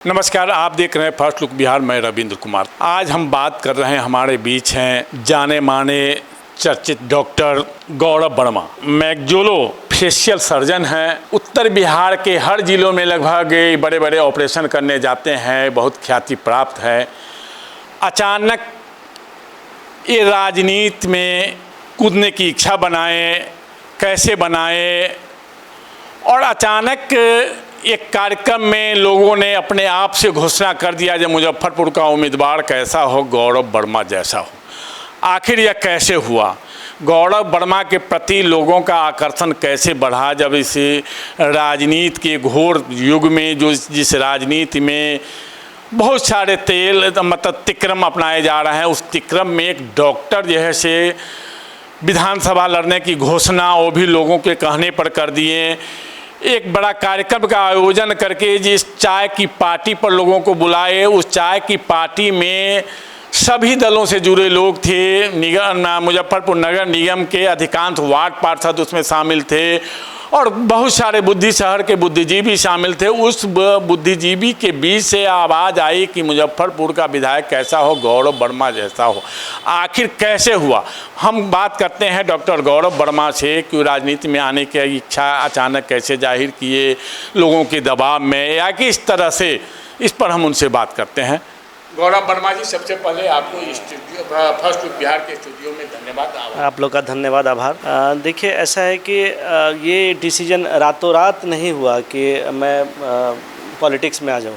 नमस्कार, आप देख रहे हैं फर्स्ट लुक बिहार। मैं रविंद्र कुमार। आज हम बात कर रहे हैं, हमारे बीच हैं जाने माने चर्चित डॉक्टर गौरव वर्मा। मैक्सिलो फेशियल सर्जन हैं। उत्तर बिहार के हर जिलों में लगभग बड़े बड़े ऑपरेशन करने जाते हैं, बहुत ख्याति प्राप्त है। अचानक ये राजनीति में कूदने की इच्छा बनाए, कैसे बनाए, और अचानक एक कार्यक्रम में लोगों ने अपने आप से घोषणा कर दिया जब मुजफ्फरपुर का उम्मीदवार कैसा हो, गौरव वर्मा जैसा हो। आखिर यह कैसे हुआ? गौरव वर्मा के प्रति लोगों का आकर्षण कैसे बढ़ा जब इस राजनीति के घोर युग में, जिस राजनीति में बहुत सारे तिक्रम अपनाए जा रहे हैं, उस तिक्रम में एक डॉक्टर जो है से विधानसभा लड़ने की घोषणा वो भी लोगों के कहने पर कर दिए। एक बड़ा कार्यक्रम का आयोजन करके जिस चाय की पार्टी पर लोगों को बुलाए, उस चाय की पार्टी में सभी दलों से जुड़े लोग थे। मुजफ्फरपुर नगर निगम के अधिकांश वार्ड पार्षद उसमें शामिल थे और बहुत सारे बुद्धि शहर के बुद्धिजीवी शामिल थे। उस बुद्धिजीवी के बीच से आवाज़ आई कि मुजफ्फरपुर का विधायक कैसा हो, गौरव वर्मा जैसा हो। आखिर कैसे हुआ? हम बात करते हैं डॉक्टर गौरव वर्मा से कि राजनीति में आने की इच्छा अचानक कैसे जाहिर किए, लोगों के दबाव में या किस तरह से, इस पर हम उनसे बात करते हैं। गौरव वर्मा जी, सबसे पहले आपको स्टूडियो फर्स्ट लुक बिहार के स्टूडियो में धन्यवाद। आप लोग का धन्यवाद, आभार। देखिए, ऐसा है कि ये डिसीजन रातों रात नहीं हुआ कि मैं पॉलिटिक्स में आ जाऊँ।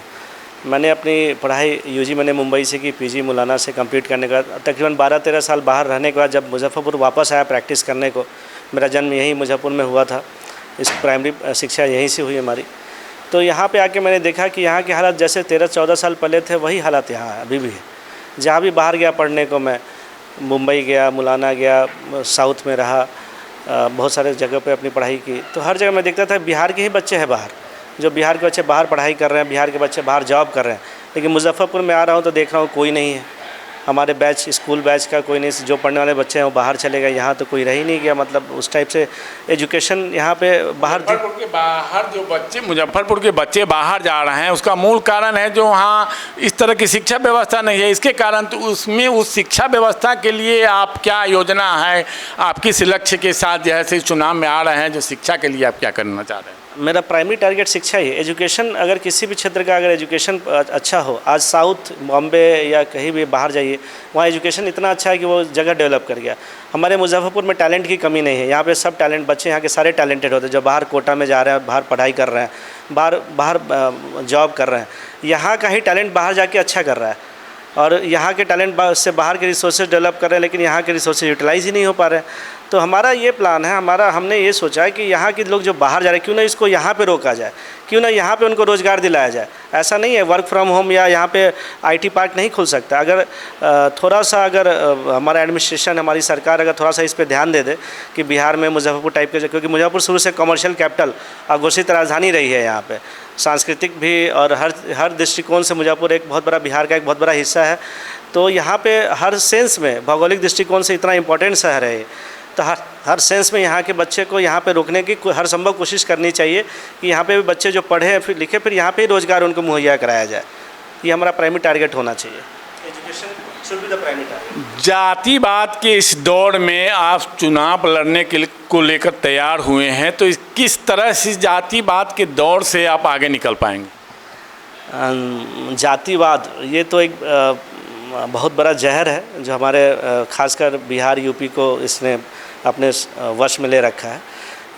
मैंने अपनी पढ़ाई यूजी मैंने मुंबई से की, पीजी मौलाना से कंप्लीट करने के बाद तकरीबन 12-13 साल बाहर रहने के बाद जब मुजफ्फरपुर वापस आया प्रैक्टिस करने को, मेरा जन्म यहीं मुजफ्फरपुर में हुआ था, इस प्राइमरी शिक्षा यहीं से हुई हमारी। तो यहाँ पे आके मैंने देखा कि यहाँ के हालात जैसे 13-14 साल पहले थे, वही हालात यहाँ अभी भी है। जहाँ भी बाहर गया पढ़ने को, मैं मुंबई गया, मौलाना गया, साउथ में रहा, बहुत सारे जगह पे अपनी पढ़ाई की, तो हर जगह मैं देखता था बिहार के ही बच्चे हैं बाहर, जो बिहार के बच्चे बाहर पढ़ाई कर रहे हैं, बिहार के बच्चे बाहर जॉब कर रहे हैं। लेकिन मुजफ्फरपुर में आ रहा हूँ तो देख रहा हूँ कोई नहीं है। हमारे बैच, स्कूल बैच का कोई नहीं, जो पढ़ने वाले बच्चे हैं वो बाहर चले गए, यहाँ तो कोई रह ही नहीं गया। मतलब उस टाइप से एजुकेशन यहाँ पे बाहर जो बच्चे, मुजफ्फरपुर के बच्चे बाहर जा रहे हैं, उसका मूल कारण है जो वहाँ इस तरह की शिक्षा व्यवस्था नहीं है। इसके कारण तो उसमें उस शिक्षा व्यवस्था के लिए आप क्या योजना है आपकी, इस लक्ष्य के साथ जैसे चुनाव में आ रहे हैं, जो शिक्षा के लिए आप क्या करना चाह रहे हैं? मेरा प्राइमरी टारगेट शिक्षा ही है। एजुकेशन, अगर किसी भी क्षेत्र का अगर एजुकेशन अच्छा हो, आज साउथ बॉम्बे या कहीं भी बाहर जाइए, वहाँ एजुकेशन इतना अच्छा है कि वो जगह डेवलप कर गया। हमारे मुजफ्फरपुर में टैलेंट की कमी नहीं है। यहाँ पे सब टैलेंट, बच्चे यहाँ के सारे टैलेंटेड होते हैं, जो बाहर कोटा में जा रहे हैं, बाहर पढ़ाई कर रहे हैं, बाहर जॉब कर रहे हैं। यहाँ का ही टैलेंट बाहर जाके अच्छा कर रहा है और यहाँ के टैलेंट से बाहर के रिसोर्सेज डेवलप कर रहे हैं, लेकिन यहाँ के रिसोर्सेज यूटिलाइज ही नहीं हो पा रहे हैं। तो हमारा ये प्लान है, हमने ये सोचा है कि यहाँ के लोग जो बाहर जा रहे हैं, क्यों ना इसको यहाँ पे रोका जाए, क्यों ना यहाँ पे उनको रोज़गार दिलाया जाए। ऐसा नहीं है वर्क फ्रॉम होम या यहाँ पे आईटी पार्क नहीं खुल सकता। अगर थोड़ा सा अगर हमारा एडमिनिस्ट्रेशन, हमारी सरकार अगर थोड़ा सा इस पर ध्यान दे दे कि बिहार में मुजफ्फरपुर टाइप के, क्योंकि मुजफ्फरपुर शुरू से कमर्शियल कैपिटल और घोषित राजधानी रही है, यहाँ पे सांस्कृतिक भी और हर दृष्टिकोण से मुजफ्फरपुर एक बहुत बड़ा, बिहार का एक बहुत बड़ा हिस्सा है। तो यहाँ पे हर सेंस में, भौगोलिक दृष्टिकोण से इतना इम्पोर्टेंट शहर है, तो हर सेंस में यहाँ के बच्चे को यहाँ पे रोकने की हर संभव कोशिश करनी चाहिए कि यहाँ पे भी बच्चे जो पढ़े हैं, फिर लिखे, फिर यहाँ पे ही रोज़गार उनको मुहैया कराया जाए। ये हमारा प्राइमरी टारगेट होना चाहिए। Education should be the primary target. जातिवाद के इस दौर में आप चुनाव लड़ने को लेकर तैयार हुए हैं, तो किस तरह से जातिवाद के दौर से आप आगे निकल पाएंगे? जातिवाद ये तो एक बहुत बड़ा जहर है जो हमारे खासकर बिहार, यूपी को इसने अपने वश में ले रखा है।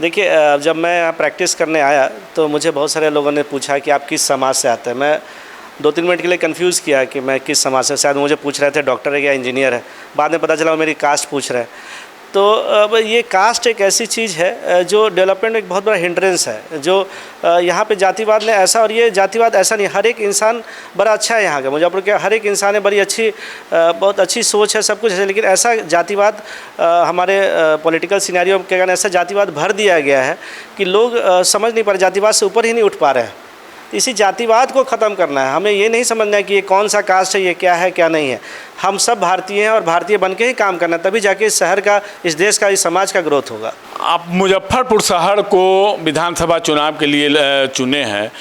देखिए, जब मैं यहाँ प्रैक्टिस करने आया तो मुझे बहुत सारे लोगों ने पूछा कि आप किस समाज से आते हैं। मैं 2-3 मिनट के लिए कंफ्यूज किया कि मैं किस समाज से, शायद मुझे पूछ रहे थे डॉक्टर है या इंजीनियर है। बाद में पता चला वो मेरी कास्ट पूछ रहे हैं। तो अब ये कास्ट एक ऐसी चीज़ है जो डेवलपमेंट में एक बहुत बड़ा हिंड्रेंस है, जो यहाँ पे जातिवाद ने ऐसा, और ये जातिवाद ऐसा नहीं, हर एक इंसान बड़ा अच्छा है यहाँ का, मुजफ्फरपुर के हर एक इंसान है, बड़ी अच्छी, बहुत अच्छी सोच है, सब कुछ है। लेकिन ऐसा जातिवाद हमारे पॉलिटिकल सिनेरियो के कारण ऐसा जातिवाद भर दिया गया है कि लोग समझ नहीं पा रहे, जातिवाद से ऊपर ही नहीं उठ पा रहे हैं। इसी जातिवाद को ख़त्म करना है। हमें ये नहीं समझना है कि ये कौन सा कास्ट है, ये क्या है क्या नहीं है। हम सब भारतीय हैं और भारतीय बन के ही काम करना है, तभी जाके इस शहर का, इस देश का, इस समाज का ग्रोथ होगा। आप मुजफ्फरपुर शहर को विधानसभा चुनाव के लिए चुने हैं,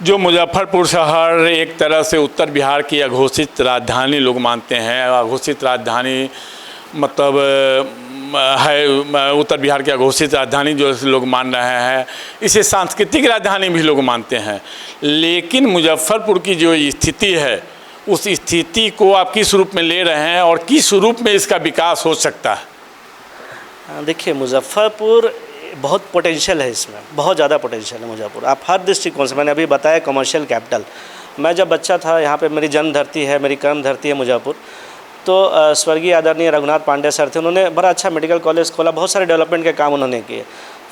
जो मुजफ्फरपुर शहर एक तरह से उत्तर बिहार की अघोषित राजधानी लोग मानते हैं, अघोषित राजधानी मतलब है उत्तर बिहार की अघोषित राजधानी जो लोग मान रहे हैं, इसे सांस्कृतिक राजधानी भी लोग मानते हैं। लेकिन मुजफ्फरपुर की जो स्थिति है उस स्थिति को आप किस रूप में ले रहे हैं और किस रूप में इसका विकास हो सकता है? देखिए, मुजफ्फरपुर बहुत पोटेंशियल है, इसमें बहुत ज़्यादा पोटेंशियल है मुजफ्फरपुर। आप हर दृष्टिकोण से, मैंने अभी बताया कमर्शियल कैपिटल, मैं जब बच्चा था यहाँ पे मेरी जन्म धरती है, मेरी कर्म धरती है मुजफ्फरपुर। तो स्वर्गीय आदरणीय रघुनाथ पांडे सर थे, उन्होंने बड़ा अच्छा मेडिकल कॉलेज खोला, बहुत सारे डेवलपमेंट के काम उन्होंने किए।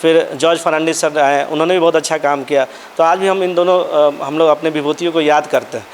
फिर जॉर्ज फर्नांडिस सर आए, उन्होंने भी बहुत अच्छा काम किया। तो आज भी हम इन दोनों हम लोग अपने विभूतियों को याद करते हैं।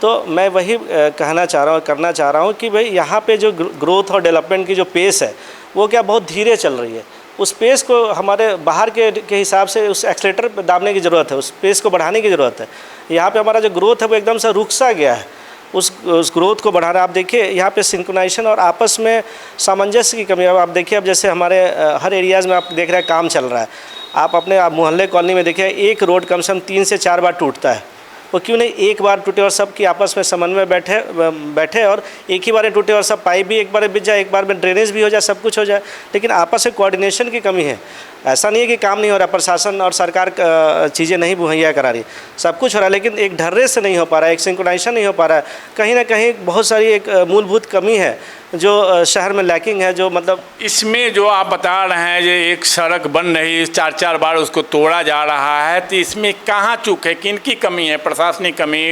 तो मैं वही कहना चाह रहा हूँ, करना चाह रहा हूँ कि भाई यहाँ पे जो ग्रोथ और डेवलपमेंट की जो पेस है वो क्या बहुत धीरे चल रही है। उस पेस को हमारे बाहर के हिसाब से उस एक्सीलेटर पर दाबने की ज़रूरत है, उस पेस को बढ़ाने की ज़रूरत है। यहाँ पे हमारा जो ग्रोथ है वो एकदम से रुक सा गया है। उस ग्रोथ को बढ़ाना, आप देखिए यहाँ पे सिंक्रोनाइजेशन और आपस में सामंजस्य की कमी है। आप देखिए, अब जैसे हमारे हर एरियाज़ में आप देख रहे हैं काम चल रहा है। आप अपने मोहल्ले कॉलोनी में देखिए, एक रोड कम से कम 3 से 4 बार टूटता है। वो क्यों नहीं एक बार टूटे और सब की आपस में समन्वय बैठे और एक ही बार टूटे और सब पाइप भी एक बार बिछ जाए, एक बार में ड्रेनेज भी हो जाए, सब कुछ हो जाए। लेकिन आपस में कोऑर्डिनेशन की कमी है। ऐसा नहीं है कि काम नहीं हो रहा, प्रशासन और सरकार चीज़ें नहीं मुहैया करा रही, सब कुछ हो रहा है, लेकिन एक ढर्रे से नहीं हो पा रहा है, एक सिंक्रोनाइजेशन नहीं हो पा रहा है। कहीं ना कहीं बहुत सारी एक मूलभूत कमी है जो शहर में लैकिंग है। जो मतलब इसमें जो आप बता रहे हैं, जो एक सड़क बन रही, 4-4 बार उसको तोड़ा जा रहा है, तो इसमें कहाँ चूक है, किनकी कमी है? प्रशासनिक कमी,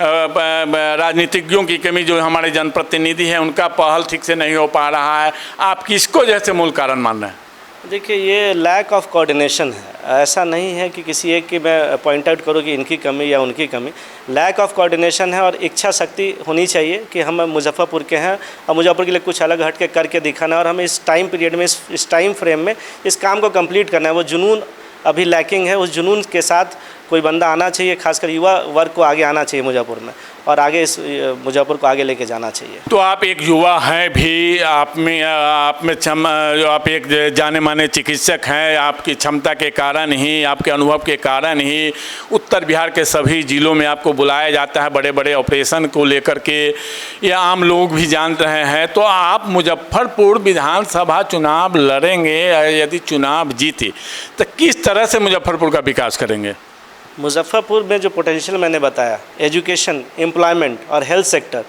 राजनीतिज्ञों की कमी, जो हमारे जनप्रतिनिधि हैं उनका पहल ठीक से नहीं हो पा रहा है। आप किसको जैसे मूल कारण मान रहे हैं? देखिए, ये लैक ऑफ कोऑर्डिनेशन है। ऐसा नहीं है कि किसी एक की मैं पॉइंट आउट करूँ कि इनकी कमी या उनकी कमी। लैक ऑफ कोऑर्डिनेशन है और इच्छा शक्ति होनी चाहिए कि हम मुजफ्फरपुर के हैं और मुजफ्फरपुर के लिए कुछ अलग हट के करके दिखाना है और हमें इस टाइम पीरियड में, इस टाइम फ्रेम में इस काम को कंप्लीट करना है। वो जुनून अभी लैकिंग है। उस जुनून के साथ कोई बंदा आना चाहिए, खासकर युवा वर्ग को आगे आना चाहिए मुजफ्फरपुर में, और आगे इस मुजफ्फरपुर को आगे लेके जाना चाहिए। तो आप एक युवा हैं भी, आप में आप एक जाने माने चिकित्सक हैं। आपकी क्षमता के कारण ही, आपके अनुभव के कारण ही उत्तर बिहार के सभी ज़िलों में आपको बुलाया जाता है बड़े बड़े ऑपरेशन को लेकर के, ये आम लोग भी जान रहे हैं। तो आप मुजफ्फरपुर विधानसभा चुनाव लड़ेंगे, यदि चुनाव जीते तो किस तरह से मुजफ्फरपुर का विकास करेंगे? मुजफ्फरपुर में जो पोटेंशियल मैंने बताया, एजुकेशन, एम्प्लॉयमेंट और हेल्थ सेक्टर,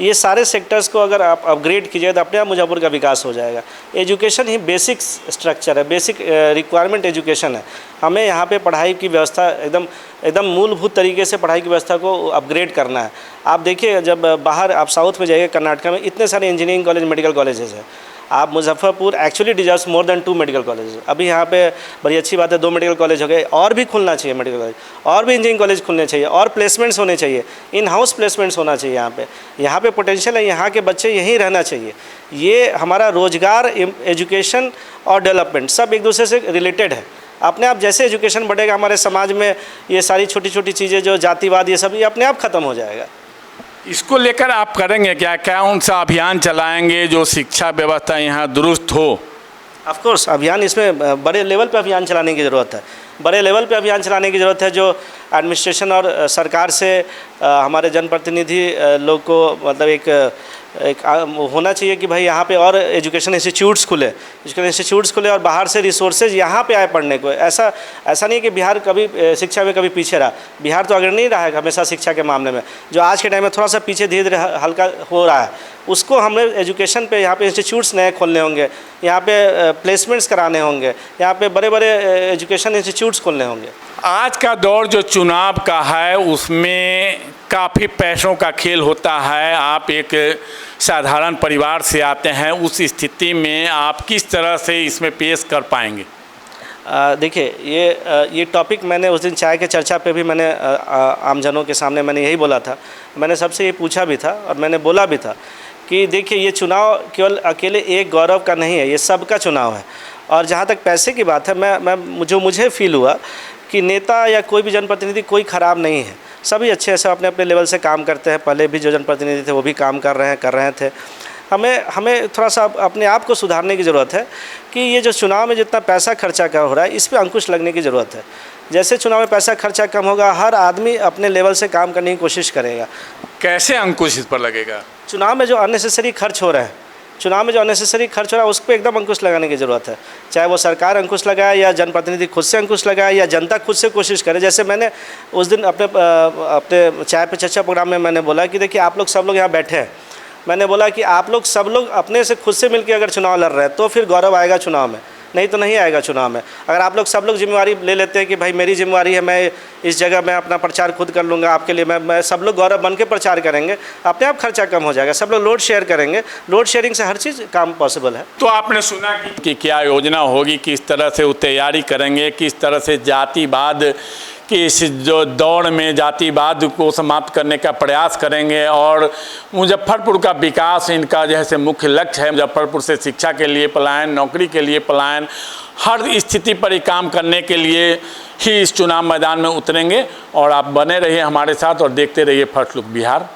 ये सारे सेक्टर्स को अगर आप अपग्रेड कीजिए तो अपने आप मुजफ्फरपुर का विकास हो जाएगा। एजुकेशन ही बेसिक स्ट्रक्चर है, बेसिक रिक्वायरमेंट एजुकेशन है। हमें यहाँ पे पढ़ाई की व्यवस्था एकदम मूलभूत तरीके से पढ़ाई की व्यवस्था को अपग्रेड करना है। आप देखिए, जब बाहर आप साउथ में जाइए, कर्नाटक में इतने सारे इंजीनियरिंग कॉलेज, मेडिकल कॉलेजेस हैं। आप Muzaffarpur actually deserves more than 2 medical college. अभी यहाँ पे बड़ी अच्छी बात है, 2 मेडिकल कॉलेज हो गए, और भी खुलना चाहिए मेडिकल कॉलेज, और भी इंजीनियरिंग कॉलेज खुलने चाहिए, और प्लेसमेंट्स होने चाहिए, इन हाउस प्लेसमेंट्स होना चाहिए। यहाँ पे पोटेंशियल है, यहाँ के बच्चे यहीं रहना चाहिए। ये हमारा रोजगार, एजुकेशन और डेवलपमेंट सब एक दूसरे से रिलेटेड है। अपने आप जैसे एजुकेशन बढ़ेगा, हमारे समाज में ये सारी छोटी छोटी चीज़ें जो जातिवाद, ये सब, ये अपने आप ख़त्म हो जाएगा। इसको लेकर आप करेंगे क्या? कौन सा अभियान चलाएंगे जो शिक्षा व्यवस्था यहाँ दुरुस्त हो? ऑफ कोर्स अभियान, इसमें बड़े लेवल पे अभियान चलाने की ज़रूरत है। बड़े लेवल पे अभियान चलाने की ज़रूरत है, जो एडमिनिस्ट्रेशन और सरकार से हमारे जनप्रतिनिधि लोग को मतलब एक होना चाहिए कि भाई यहाँ पे और एजुकेशन इंस्टीट्यूट्स खुले और बाहर से रिसोर्सेज यहाँ पे आए पढ़ने को। ऐसा नहीं है कि बिहार कभी शिक्षा में कभी पीछे रहा। बिहार तो अग्रणी रहा है हमेशा शिक्षा के मामले में। जो आज के टाइम में थोड़ा सा पीछे धीरे धीरे हल्का हो रहा है, उसको हमें एजुकेशन पे यहाँ पे इंस्टीट्यूट्स नए खोलने होंगे, यहाँ पे प्लेसमेंट्स कराने होंगे, यहाँ पे बड़े बड़े एजुकेशन इंस्टीट्यूट्स खोलने होंगे। आज का दौर जो चुनाव का है उसमें काफ़ी पैसों का खेल होता है। आप एक साधारण परिवार से आते हैं, उस स्थिति में आप किस तरह से इसमें पेश कर पाएंगे? देखिए, ये टॉपिक मैंने उस दिन चाय के चर्चा पे भी मैंने आमजनों के सामने मैंने यही बोला था। मैंने सबसे ये पूछा भी था और मैंने बोला भी था कि देखिए, ये चुनाव केवल अकेले एक गौरव का नहीं है, ये सबका चुनाव है। और जहाँ तक पैसे की बात है, मुझे फील हुआ कि नेता या कोई भी जनप्रतिनिधि कोई ख़राब नहीं है, सभी अच्छे से अपने अपने लेवल से काम करते हैं। पहले भी जो जनप्रतिनिधि थे वो भी काम कर रहे थे। हमें थोड़ा सा अपने आप को सुधारने की ज़रूरत है कि ये जो चुनाव में जितना पैसा खर्चा हो रहा है, इस पर अंकुश लगने की ज़रूरत है। जैसे चुनाव में पैसा खर्चा कम होगा, हर आदमी अपने लेवल से काम करने की कोशिश करेगा। कैसे अंकुश इस पर लगेगा? चुनाव में जो अननेसेसरी खर्च हो रहा है, उस पर एकदम अंकुश लगाने की ज़रूरत है। चाहे वो सरकार अंकुश लगाए या जनप्रतिनिधि खुद से अंकुश लगाए या जनता खुद से कोशिश करे। जैसे मैंने उस दिन अपने चाय पे चर्चा प्रोग्राम में मैंने बोला कि देखिए आप लोग सब लोग यहाँ बैठे हैं, मैंने बोला कि आप लोग सब लोग अपने से खुद से मिलकर अगर चुनाव लड़ रहे हैं तो फिर गौरव आएगा चुनाव में, नहीं तो नहीं आएगा चुनाव में। अगर आप लोग सब लोग जिम्मेवारी ले लेते हैं कि भाई मेरी जिम्मेवारी है, मैं इस जगह मैं अपना प्रचार खुद कर लूँगा आपके लिए, मैं सब लोग गौरव बन के प्रचार करेंगे, अपने आप खर्चा कम हो जाएगा। सब लोग लोड शेयर करेंगे, लोड शेयरिंग से हर चीज़ काम पॉसिबल है। तो आपने सुना कि क्या योजना होगी, किस तरह से वो तैयारी करेंगे, किस तरह से जातिवाद कि इस जो दौड़ में जातिवाद को समाप्त करने का प्रयास करेंगे और मुजफ्फरपुर का विकास इनका जैसे मुख्य लक्ष्य है। मुजफ्फरपुर से शिक्षा के लिए पलायन, नौकरी के लिए पलायन, हर स्थिति पर ही काम करने के लिए ही इस चुनाव मैदान में उतरेंगे। और आप बने रहिए हमारे साथ और देखते रहिए फर्स्ट लुक बिहार।